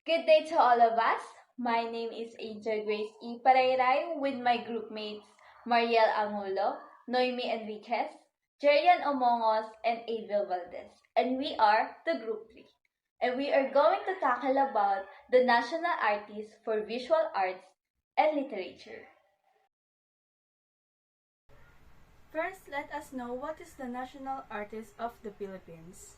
Good day to all of us. My name is Angel Grace E. Parayray with my group mates Marielle Angulo, Noemi Enriquez, Jerrian Omongos, and Aviel Valdes. And we are the Group 3. And we are going to tackle about the national artists for visual arts and literature. First, let us know what is the national artist of the Philippines.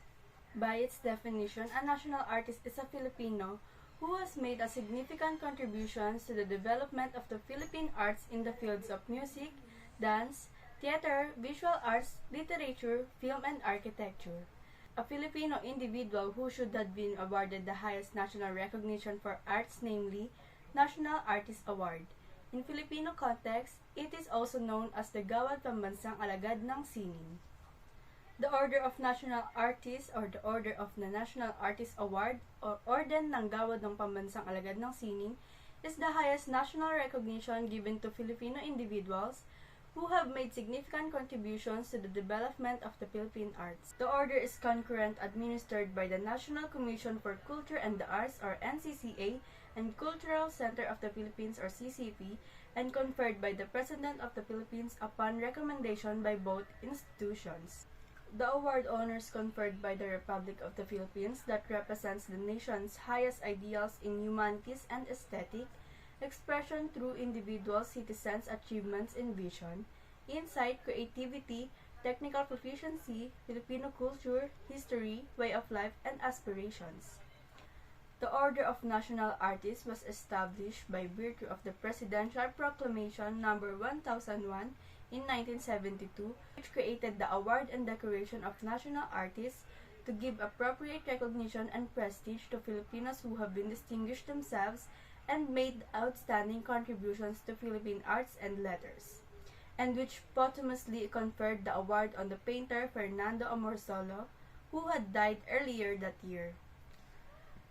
By its definition, a national artist is a Filipino who has made a significant contributions to the development of the Philippine arts in the fields of music, dance, theater, visual arts, literature, film, and architecture. A Filipino individual who should have been awarded the highest national recognition for arts, namely National Artist Award. In Filipino context, it is also known as the Gawad Pambansang Alagad ng Sining. The Order of National Artists or the Order of the National Artist Award or Orden ng Gawad ng Pambansang Alagad ng Sining is the highest national recognition given to Filipino individuals who have made significant contributions to the development of the Philippine arts. The order is concurrent administered by the National Commission for Culture and the Arts or NCCA and Cultural Center of the Philippines or CCP and conferred by the President of the Philippines upon recommendation by both institutions. The award honors conferred by the Republic of the Philippines that represents the nation's highest ideals in humanities and aesthetic, expression through individual citizens' achievements in vision, insight, creativity, technical proficiency, Filipino culture, history, way of life, and aspirations. The Order of National Artists was established by virtue of the Presidential Proclamation No. 1001 in 1972, which created the Award and Decoration of National Artists to give appropriate recognition and prestige to Filipinos who have been distinguished themselves and made outstanding contributions to Philippine arts and letters, and which posthumously conferred the award on the painter Fernando Amorsolo, who had died earlier that year.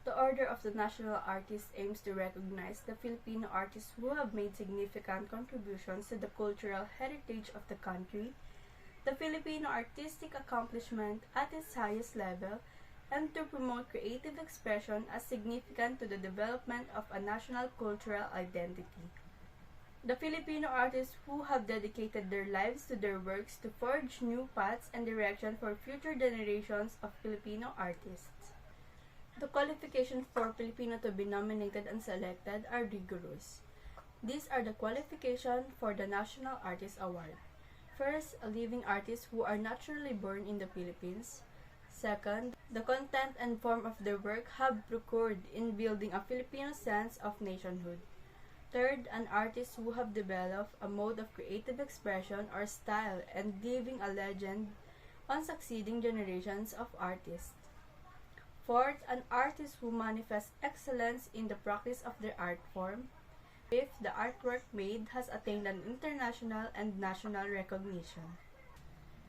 The Order of the National Artists aims to recognize the Filipino artists who have made significant contributions to the cultural heritage of the country, the Filipino artistic accomplishment at its highest level, and to promote creative expression as significant to the development of a national cultural identity. The Filipino artists who have dedicated their lives to their works to forge new paths and direction for future generations of Filipino artists. The qualifications for Filipino to be nominated and selected are rigorous. These are the qualifications for the National Artist Award. First, a living artist who are naturally born in the Philippines. Second, the content and form of their work have procured in building a Filipino sense of nationhood. Third, an artist who have developed a mode of creative expression or style and leaving a legend on succeeding generations of artists. Fourth, an artist who manifests excellence in the practice of their art form. Fifth, the artwork made has attained an international and national recognition.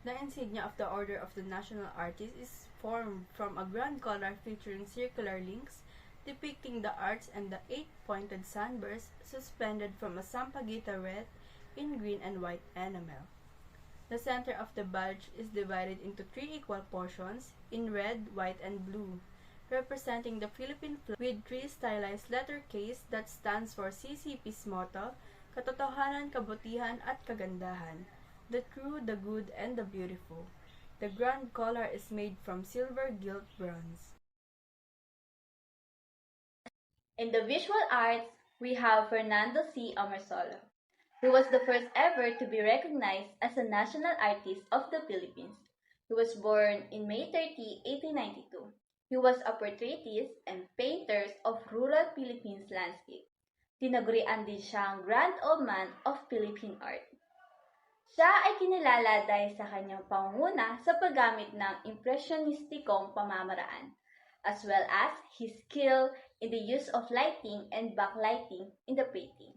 The insignia of the Order of the National Artist is formed from a grand collar featuring circular links depicting the arts and the 8-pointed sunburst suspended from a sampaguita wreath in green and white enamel. The center of the badge is divided into 3 equal portions in red, white, and blue, representing the Philippine flag with 3 stylized letter Ks that stands for CCP's motto, Katotohanan, Kabutihan, at Kagandahan, the true, the good, and the beautiful. The grand collar is made from silver gilt bronze. In the visual arts, we have Fernando C. Amorsolo, who was the first ever to be recognized as a national artist of the Philippines. He was born in May 30, 1892. He was a portraitist and painter of rural Philippines landscape. Tinagurian din siyang Grand Old Man of Philippine Art. Siya ay kinilala dahil sa kanyang pangunguna sa paggamit ng impressionistikong pamamaraan, as well as his skill in the use of lighting and backlighting in the painting.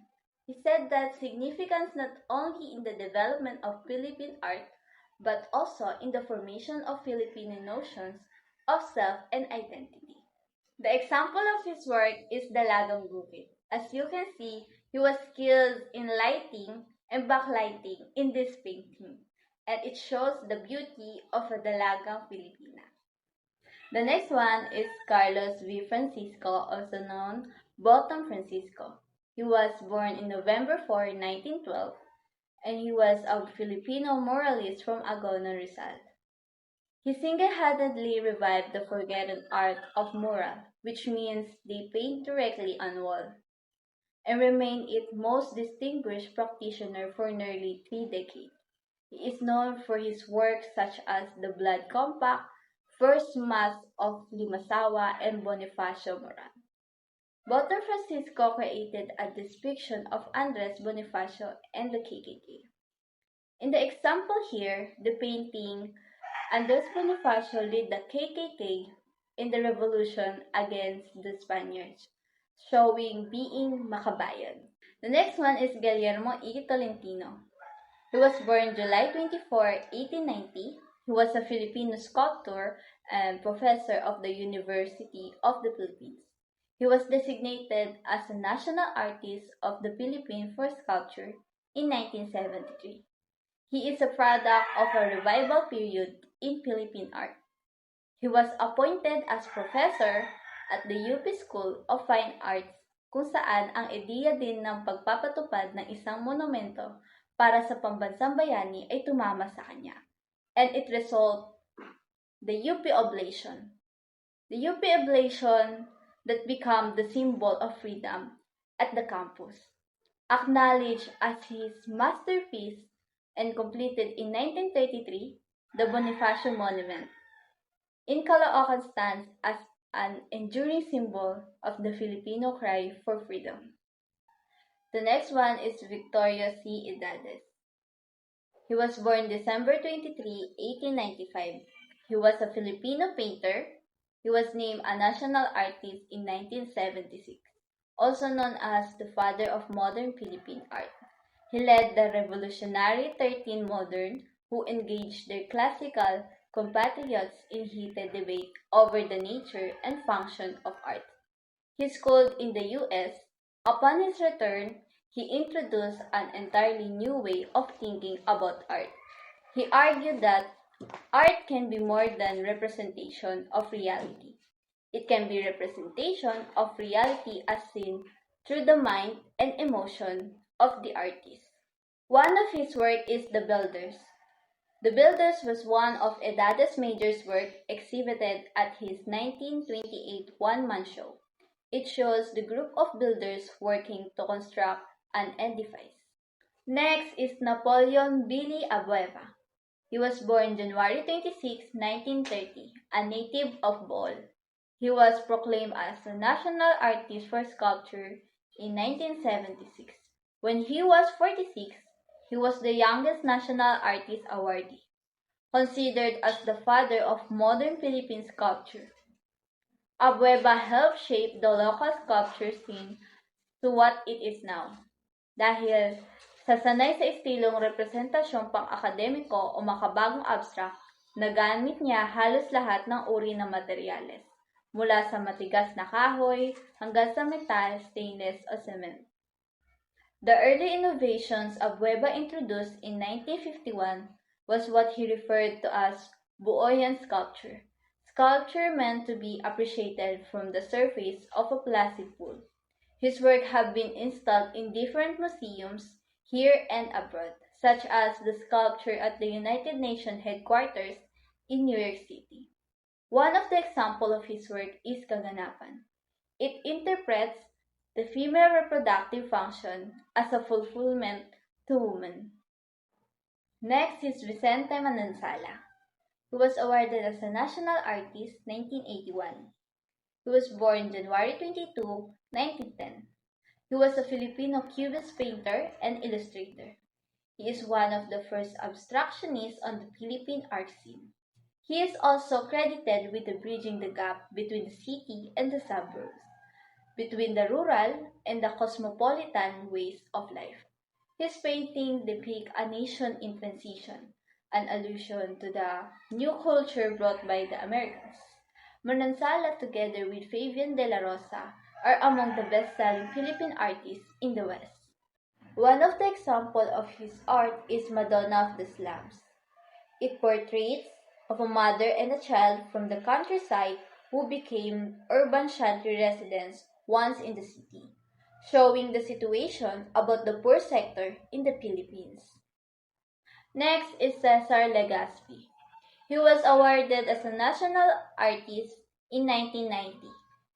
He said that significance not only in the development of Philippine art, but also in the formation of Filipino notions of self and identity. The example of his work is Dalagang Gupit. As you can see, he was skilled in lighting and backlighting in this painting, and it shows the beauty of a Dalagang Filipina. The next one is Carlos V. Francisco, also known Bottom Francisco. He was born in November 4, 1912, and he was a Filipino moralist from Agono, Rizal. He single-handedly revived the forgotten art of mural, which means they paint directly on wall, and remained its most distinguished practitioner for nearly 3 decades. He is known for his works such as the Blood Compact, First Mass of Limasawa, and Bonifacio Moran. Bottom Francisco created a depiction of Andres Bonifacio and the KKK. In the example here, the painting, Andres Bonifacio led the KKK in the revolution against the Spaniards, showing being makabayan. The next one is Guillermo E. Tolentino. He was born July 24, 1890. He was a Filipino sculptor and professor of the University of the Philippines. He was designated as a National Artist of the Philippines for Sculpture in 1973. He is a product of a revival period in Philippine art. He was appointed as professor at the UP School of Fine Arts, kung saan ang ideya din ng pagpapatupad ng isang monumento para sa pambansang bayani ay tumama sa kanya. And it resulted the UP Oblation. The UP Oblation that became the symbol of freedom at the campus, acknowledged as his masterpiece and completed in 1933, the Bonifacio Monument in Caloocan stands as an enduring symbol of the Filipino cry for freedom. The next one is Victorio C. Edades. He was born December 23, 1895. He was a Filipino painter. He was named a national artist in 1976, also known as the father of modern Philippine art. He led the revolutionary 13 Modern, who engaged their classical compatriots in heated debate over the nature and function of art. He schooled in the U.S. Upon his return, he introduced an entirely new way of thinking about art. He argued that art can be more than representation of reality. It can be representation of reality as seen through the mind and emotion of the artist. One of his work is The Builders. The Builders was one of Edades Major's work exhibited at his 1928 one-man show. It shows the group of builders working to construct an edifice. Next is Napoleon Billy Abueva. He was born January 26, 1930, a native of Bohol. He was proclaimed as a national artist for sculpture in 1976. When he was 46, he was the youngest national artist awardee, considered as the father of modern Philippine sculpture. Abueva helped shape the local sculpture scene to what it is now, dahil sa sanay sa estilong representasyong pang-akademiko o makabagong abstract, nagamit niya halos lahat ng uri ng materyales, mula sa matigas na kahoy hanggang sa metal, stainless o cement. The early innovations Abueva introduced in 1951 was what he referred to as buoyant sculpture, sculpture meant to be appreciated from the surface of a placid pool. His work have been installed in different museums here and abroad, such as the sculpture at the United Nations headquarters in New York City. One of the examples of his work is Kaganapan. It interprets the female reproductive function as a fulfillment to woman. Next is Vicente Manansala, who was awarded as a National Artist 1981. He was born January 22, 1910. He was a Filipino Cubist painter and illustrator. He is one of the first abstractionists on the Philippine art scene. He is also credited with bridging the gap between the city and the suburbs, between the rural and the cosmopolitan ways of life. His painting depicts a nation in transition, an allusion to the new culture brought by the Americans. Manansala, together with Fabian de la Rosa, are among the best-selling Philippine artists in the West. One of the examples of his art is Madonna of the Slums. It portrays of a mother and a child from the countryside who became urban shanty residents once in the city, showing the situation about the poor sector in the Philippines. Next is Cesar Legaspi. He was awarded as a national artist in 1990.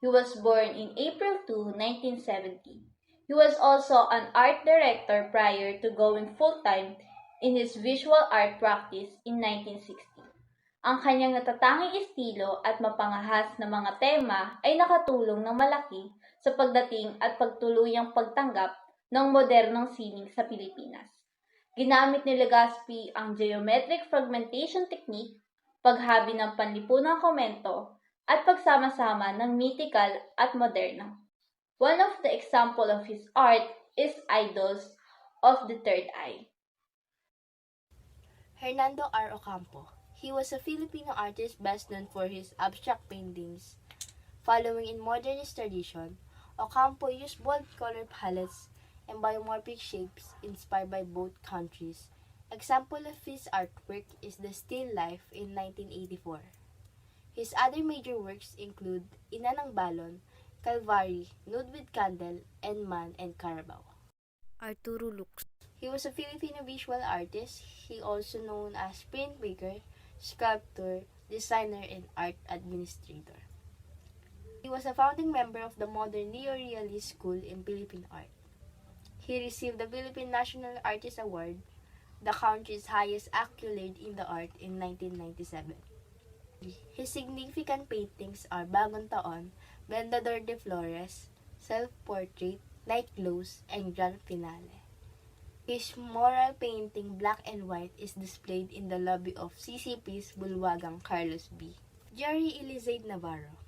He was born in April 2, 1970. He was also an art director prior to going full-time in his visual art practice in 1960. Ang kanyang natatanging estilo at mapangahas na mga tema ay nakatulong ng malaki sa pagdating at pagtuluyang pagtanggap ng modernong sining sa Pilipinas. Ginamit ni Legaspi ang geometric fragmentation technique, paghabi ng panlipunang komento, at pagsama-sama ng mythical at moderno. One of the example of his art is Idols of the Third Eye. Hernando R. Ocampo. He was a Filipino artist best known for his abstract paintings. Following in modernist tradition, Ocampo used bold color palettes and biomorphic shapes inspired by both countries. Example of his artwork is the Still Life in 1984. His other major works include Ina ng Balon, Calvary, Nude with Candle, and Man and Carabao. Arturo Lux. He was a Filipino visual artist. He also known as printmaker, sculptor, designer, and art administrator. He was a founding member of the modern neo-realist school in Philippine art. He received the Philippine National Artist Award, the country's highest accolade in the art, in 1997. His significant paintings are Bagong Taon, Vendedor de Flores, Self-Portrait, Night Close, and Grand Finale. His mural painting Black and White is displayed in the lobby of CCP's Bulwagang Carlos B. Jerry Elizade Navarro.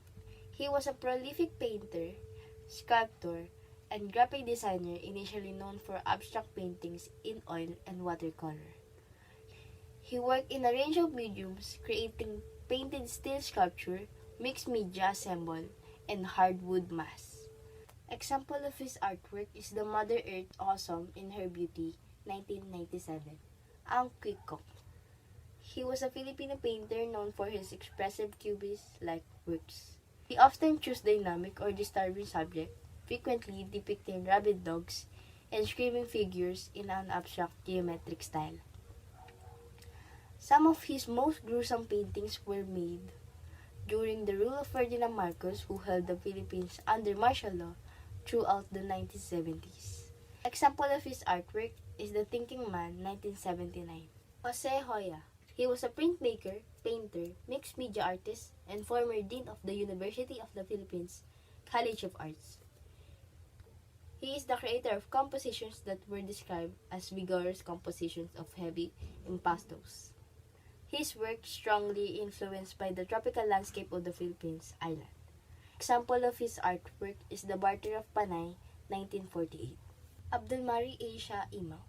He was a prolific painter, sculptor, and graphic designer initially known for abstract paintings in oil and watercolor. He worked in a range of mediums, creating painted steel sculpture, mixed media assemble, and hardwood mass. Example of his artwork is the Mother Earth Awesome in Her Beauty, 1997, Ang Kwikok. He was a Filipino painter known for his expressive cubist-like works. He often chose dynamic or disturbing subjects, frequently depicting rabid dogs and screaming figures in an abstract geometric style. Some of his most gruesome paintings were made during the rule of Ferdinand Marcos, who held the Philippines under martial law throughout the 1970s. Example of his artwork is The Thinking Man, 1979. Jose Hoya. He was a printmaker, painter, mixed media artist, and former dean of the University of the Philippines College of Arts. He is the creator of compositions that were described as vigorous compositions of heavy impastos. His work strongly influenced by the tropical landscape of the Philippines island. Example of his artwork is The Barter of Panay, 1948. Abdulmari Asia Imaw.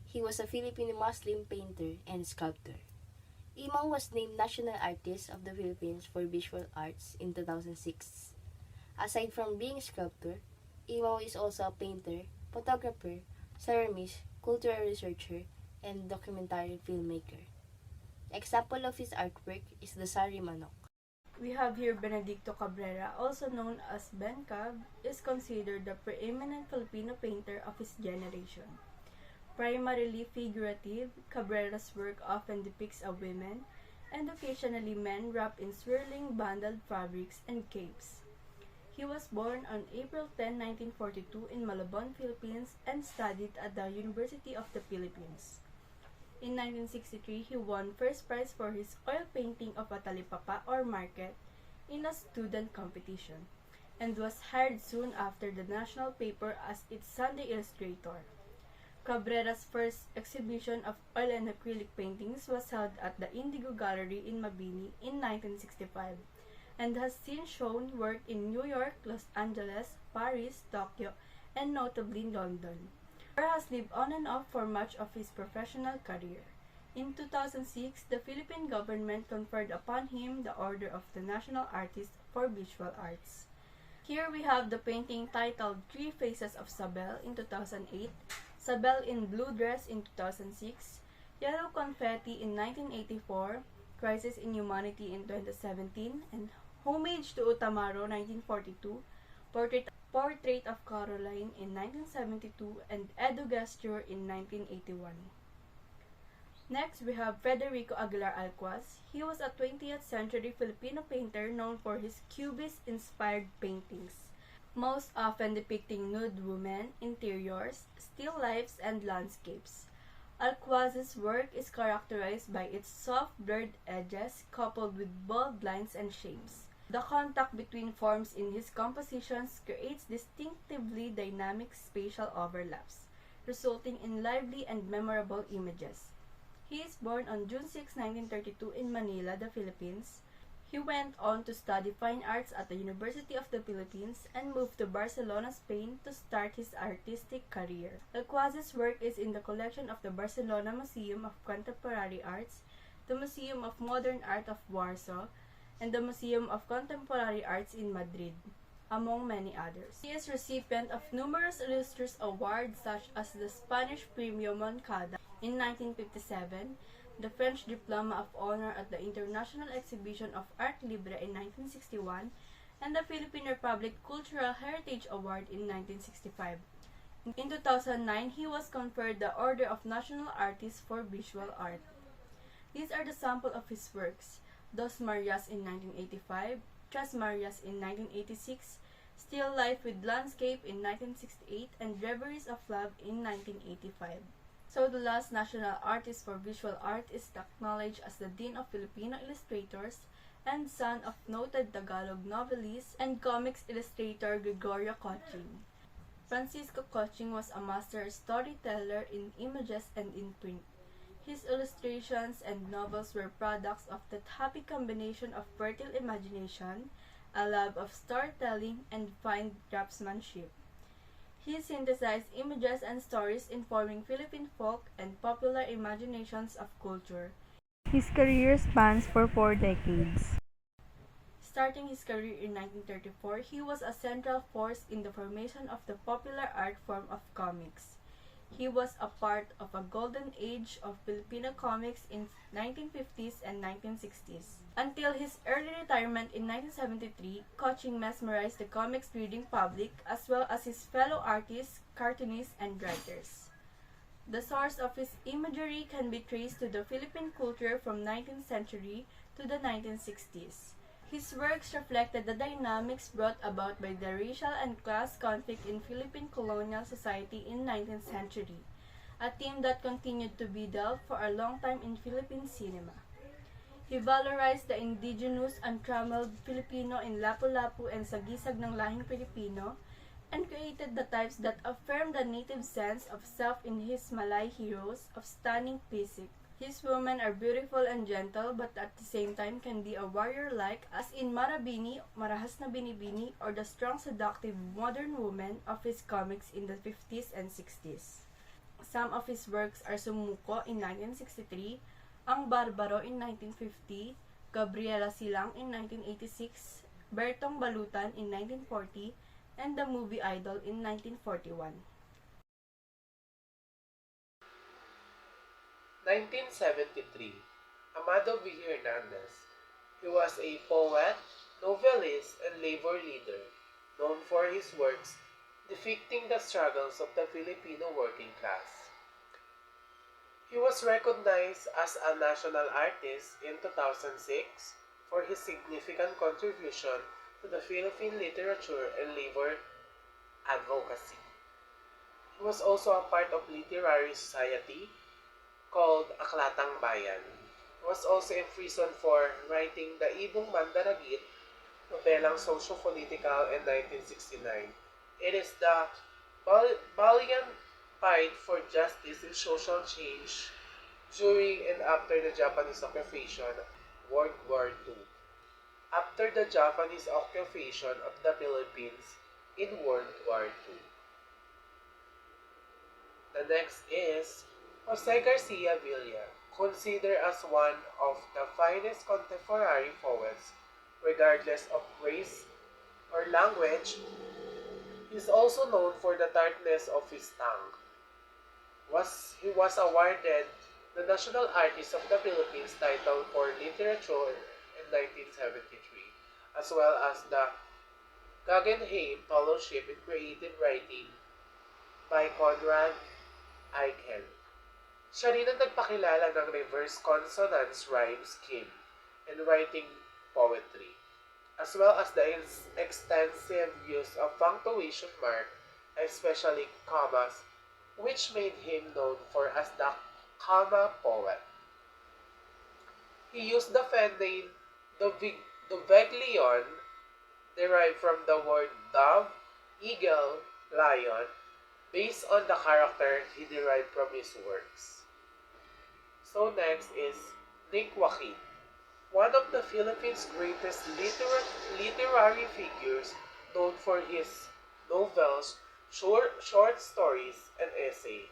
He was a Filipino Muslim painter and sculptor. Imaw was named National Artist of the Philippines for Visual Arts in 2006. Aside from being a sculptor, Imaw is also a painter, photographer, ceramist, cultural researcher, and documentary filmmaker. Example of his artwork is the Sari Manok. We have here Benedicto Cabrera, also known as Ben Cab, is considered the preeminent Filipino painter of his generation. Primarily figurative, Cabrera's work often depicts a women and occasionally men wrapped in swirling bundled fabrics and capes. He was born on April 10, 1942 in Malabon, Philippines, and studied at the University of the Philippines. In 1963, he won first prize for his oil painting of a talipapa or market in a student competition, and was hired soon after the national paper as its Sunday illustrator. Cabrera's first exhibition of oil and acrylic paintings was held at the Indigo Gallery in Mabini in 1965, and has since shown work in New York, Los Angeles, Paris, Tokyo, and notably London. Cabrera has lived on and off for much of his professional career. In 2006, the Philippine government conferred upon him the Order of the National Artist for Visual Arts. Here we have the painting titled Three Faces of Sabel in 2008, Sabel in Blue Dress in 2006, Yellow Confetti in 1984, Crisis in Humanity in 2017, and Homage to Utamaro 1942, Portrait of Caroline in 1972, and Edu Gesture in 1981. Next, we have Federico Aguilar Alcuaz. He was a 20th century Filipino painter known for his Cubist-inspired paintings, most often depicting nude women, interiors, still lifes, and landscapes. Alcuaz's work is characterized by its soft, blurred edges coupled with bold lines and shapes. The contact between forms in his compositions creates distinctively dynamic spatial overlaps, resulting in lively and memorable images. He is born on June 6, 1932 in Manila, the Philippines. He went on to study fine arts at the University of the Philippines and moved to Barcelona, Spain to start his artistic career. Alcuaz's work is in the collection of the Barcelona Museum of Contemporary Arts, the Museum of Modern Art of Warsaw, and the Museum of Contemporary Arts in Madrid, among many others. He is recipient of numerous illustrious awards such as the Spanish Premio Moncada in 1957, the French Diploma of Honor at the International Exhibition of Art Libre in 1961, and the Philippine Republic Cultural Heritage Award in 1965. In 2009, he was conferred the Order of National Artist for Visual Art. These are the sample of his works: Dos Marias in 1985, Tres Marias in 1986, Still Life with Landscape in 1968, and Reveries of Love in 1985. So the last national artist for visual art is acknowledged as the Dean of Filipino Illustrators and son of noted Tagalog novelist and comics illustrator Gregorio Coching. Francisco Coching was a master storyteller in images and in print. His illustrations and novels were products of that happy combination of fertile imagination, a love of storytelling, and fine craftsmanship. He synthesized images and stories informing Philippine folk and popular imaginations of culture. His career spans for 4 decades. Starting his career in 1934, he was a central force in the formation of the popular art form of comics. He was a part of a golden age of Filipino comics in 1950s and 1960s. Until his early retirement in 1973, Coching mesmerized the comics reading public as well as his fellow artists, cartoonists, and writers. The source of his imagery can be traced to the Philippine culture from 19th century to the 1960s. His works reflected the dynamics brought about by the racial and class conflict in Philippine colonial society in 19th century, a theme that continued to be dealt for a long time in Philippine cinema. He valorized the indigenous, untrammeled Filipino in Lapu-Lapu and Sagisag ng Lahing Pilipino, and created the types that affirmed the native sense of self in his Malay heroes of stunning physique. His women are beautiful and gentle, but at the same time can be a warrior-like, as in Marabini, Marahas na Binibini, or the strong, seductive modern woman of his comics in the 50s and 60s. Some of his works are Sumuko in 1963, Ang Barbaro in 1950, Gabriela Silang in 1986, Bertong Balutan in 1940, and The Movie Idol in 1941. 1973, Amado V. Hernandez. He was a poet, novelist, and labor leader, known for his works depicting the struggles of the Filipino working class. He was recognized as a national artist in 2006 for his significant contribution to the Philippine literature and labor advocacy. He was also a part of literary society called Aklatang Bayan. He was also imprisoned for writing the Ibong Mandaragit, novelang socio-political in 1969. It is the valiant fight for justice and social change during and after the Japanese occupation, World War II. After the Japanese occupation of the Philippines in World War II. The next is Jose Garcia Villa, considered as one of the finest contemporary poets, regardless of race or language. He is also known for the tartness of his tongue. He was awarded the National Artist of the Philippines title for literature in 1973, as well as the Guggenheim Fellowship in Creative Writing by Conrad Aiken. Siya rin ang nagpakilala ng reverse consonance rhyme scheme in writing poetry, as well as the extensive use of punctuation mark, especially commas, which made him known for as the comma poet. He used the pen name Doveglion, derived from the word dove, eagle, lion, based on the character he derived from his works. So next is Nick Joaquin, one of the Philippines' greatest literary figures, known for his novels, short stories, and essays.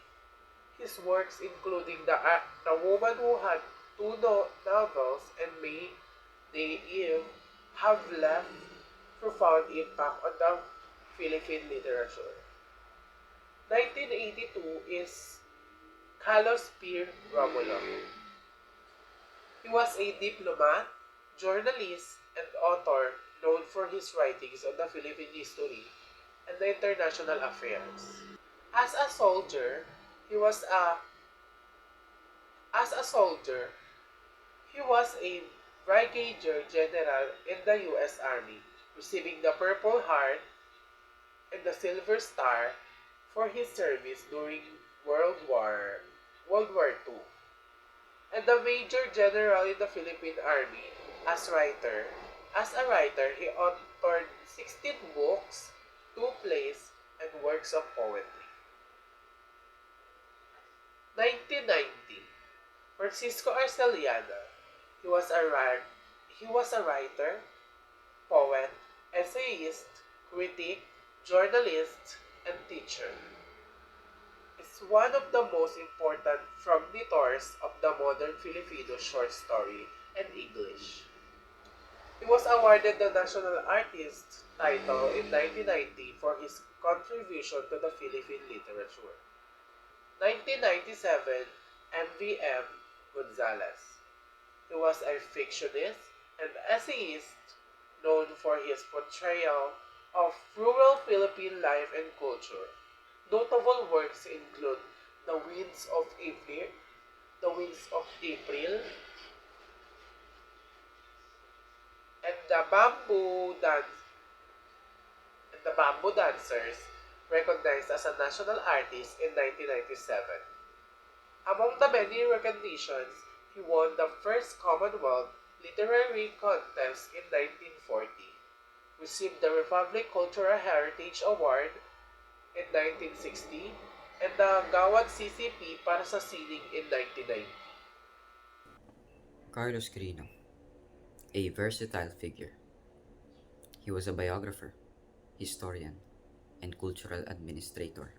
His works, including The Woman Who Had Two Novels and May Day Eve, have left profound impact on the Philippine literature. 1982 is Carlos P. Romulo. He was a diplomat, journalist, and author known for his writings on the Philippine history and the international affairs. As a soldier, he was a brigadier general in the U.S. Army, receiving the Purple Heart and the Silver Star for his service during World War II, and the Major General in the Philippine Army. As a writer, he authored 16 books, 2 plays, and works of poetry. 1990, Francisco Arceliana. He was a writer, poet, essayist, critic, journalist, and teacher. Is one of the most important progenitors of the modern Filipino short story and English. He was awarded the National Artist title in 1990 for his contribution to the Philippine literature. 1997, M.V.M. Gonzalez. He was a fictionist and essayist known for his portrayal of rural Philippine life and culture. Notable works include The Winds of April, and the Bamboo Dancers, recognized as a national artist in 1997. Among the many recognitions, he won the first Commonwealth Literary Contest in 1940, received the Republic Cultural Heritage Award in 1960, and the Gawad CCP para sa sining in 1990. Carlos Quirino, a versatile figure. He was a biographer, historian, and cultural administrator.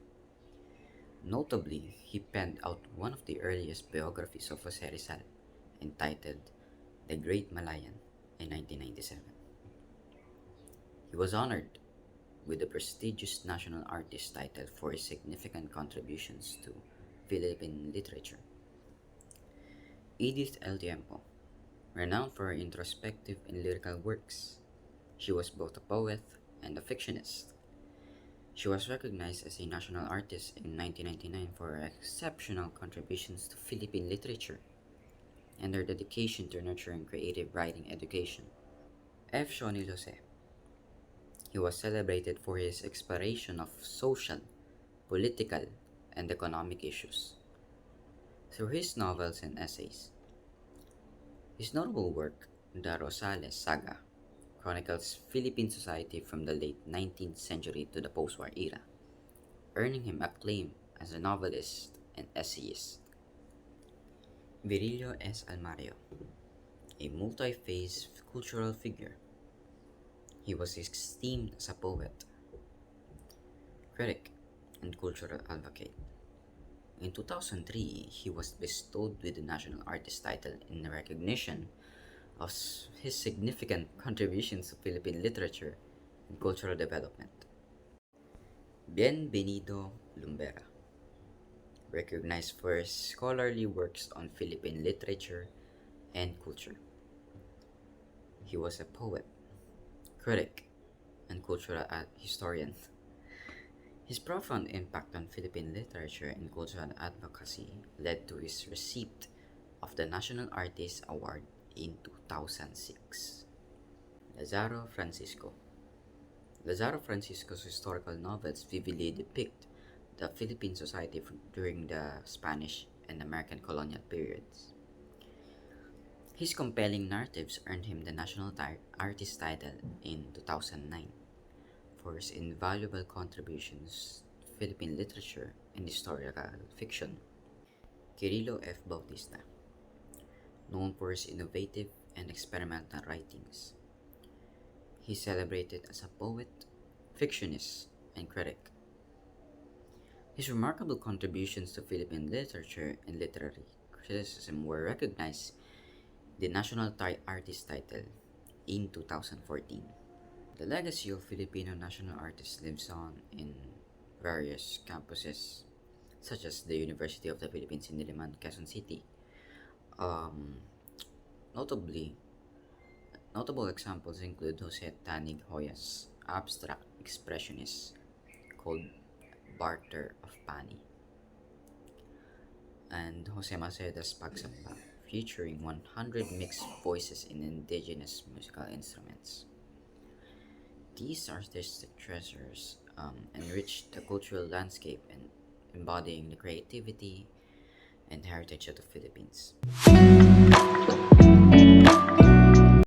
Notably, he penned out one of the earliest biographies of Jose Rizal, entitled The Great Malayan, in 1997. He was honored with the prestigious National Artist title for his significant contributions to Philippine literature. Edith El Tiempo, renowned for her introspective and lyrical works. She was both a poet and a fictionist. She was recognized as a national artist in 1999 for her exceptional contributions to Philippine literature and her dedication to nurturing creative writing education. F. Shoni Jose. He was celebrated for his exploration of social, political, and economic issues through his novels and essays. His notable work, The Rosales Saga, chronicles Philippine society from the late 19th century to the post-war era, earning him acclaim as a novelist and essayist. Virilio S. Almario, a multi-phase cultural figure. He was esteemed as a poet, critic, and cultural advocate. In 2003, he was bestowed with the National Artist title in recognition of his significant contributions to Philippine literature and cultural development. Bienvenido Lumbera, recognized for his scholarly works on Philippine literature and culture. He was a poet, critic, and cultural historian. His profound impact on Philippine literature and cultural advocacy led to his receipt of the National Artist Award in 2006. Lazaro Francisco. Lazaro Francisco's historical novels vividly depict the Philippine society during the Spanish and American colonial periods. His compelling narratives earned him the National Artist title in 2009 for his invaluable contributions to Philippine literature and historical fiction. Cirilo F. Bautista, known for his innovative and experimental writings. He is celebrated as a poet, fictionist, and critic. His remarkable contributions to Philippine literature and literary criticism were recognized the National Artist title in 2014. The legacy of Filipino national artists lives on in various campuses, such as the University of the Philippines in Diliman, Quezon City. Notably, notable examples include Jose Tanig Hoyas' abstract expressionist called Barter of Pani, and Jose Maceda's Pagsamba, featuring 100 mixed voices in indigenous musical instruments. These artistic treasures enrich the cultural landscape and embodying the creativity and heritage of the Philippines.